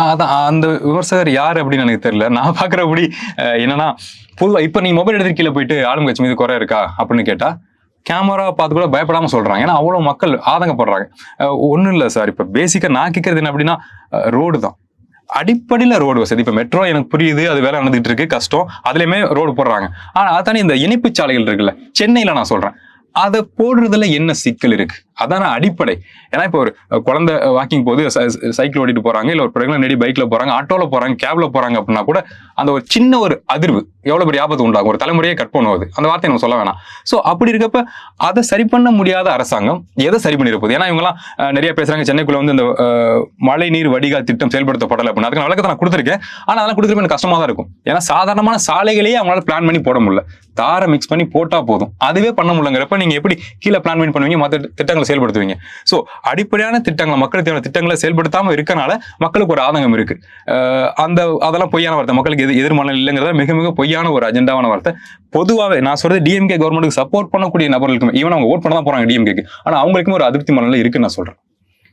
அதான் அந்த விமர்சகர் யாரு அப்படின்னு எனக்கு தெரியல. நான் பார்க்கிறபடி என்னன்னா, பொதுவா இப்ப நீங்க மொபைல் எடுத்துட்டு கீழ போயிட்டு ஆளுங்கட்சி மீது குறை இருக்கா? அப்படின்னு கேட்டா, கேமரா பார்த்து கூட பயப்படாம சொல்றாங்க. ஏன்னா அவ்வளவு மக்கள் ஆதங்கப்படுறாங்க. ஒண்ணும் இல்ல சார். இப்ப பேசிக்கா நான் கேட்கிறது என்ன அப்படின்னா, ரோடு தான். அடிப்படையில ரோடு வசதி. இப்ப மெட்ரோ எனக்கு புரியுது. அது வேலை நடந்துட்டு இருக்கு. கஷ்டம். அதுலயுமே ரோடு போடுறாங்க. ஆனா அதானே இந்த இணைப்பு சாலைகள் இருக்குல்ல. சென்னையில நான் சொல்றேன். அத போடுறதுல என்ன சிக்கல் இருக்கு? அதான அடிப்படை. ஏன்னா இப்ப ஒரு குழந்தை வாக்கிங் போது சைக்கிள் ஓட்டிட்டு போறாங்க, இல்ல ஒரு பிரெக்னன்ட் லேடி பைக்ல போறாங்க, ஆட்டோல போறாங்க, கேப்ல போறாங்க அப்படின்னா கூட அந்த ஒரு சின்ன ஒரு அதிர்வு எவ்வளவு பெரிய ஆபத்து உண்டாகும். ஒரு தலைமுறையே கட் பண்ணுவது. அந்த வார்த்தையை நம்ம சொல்ல வேணாம். சோ அப்படி இருக்கப்ப அதை சரி பண்ண முடியாத அரசாங்கம் எதை சரி பண்ணிருப்போது? ஏன்னா இவங்க எல்லாம் நிறைய பேசுறாங்க, சென்னைக்குள்ள வந்து இந்த மழை நீர் வடிகால் திட்டம் செயல்படுத்தப்படல அப்படின்னு. அதுக்கு விளக்கத்தை நான் கொடுத்திருக்கேன். ஆனா அதெல்லாம் கொடுக்குறப்ப எனக்கு கஷ்டமா தான் இருக்கும். ஏன்னா சாதாரணமான சாலைகளையே அவங்களால பிளான் பண்ணி போட முடியல. தாரை மிக்ஸ் பண்ணி போட்டா போதும். அதுவே பண்ண முடியலங்கிறப்ப நீங்க எப்படி கீழே பிளான் பண்ணி பண்ணுவீங்க, மற்ற திட்டங்களை செயல்படுத்துவீங்க? சோ அடிப்படையான திட்டங்களை, மக்களுக்கு தேவையான திட்டங்களை செயல்படுத்தாம இருக்கனால மக்களுக்கு ஒரு ஆதங்கம் இருக்கு. அதெல்லாம் பொய்யான வார்த்தை. மக்களுக்கு எதிர்மனல் இல்லைங்கிறத மிக மிக பொய்யான ஒரு அஜெண்டாவான வார்த்தை. பொதுவாகவே நான் சொல்றது டிஎம்கே கவர்மெண்ட்டுக்கு சப்போர்ட் பண்ணக்கூடிய நபர்களுக்கு ஈவன் அவங்க ஓட் பண்ண தான் போறாங்க டிஎம்கேக்கு. ஆனா அவங்களுக்கும் ஒரு அதிருப்தி மனநிலை இருக்குன்னு நான் சொல்றேன்.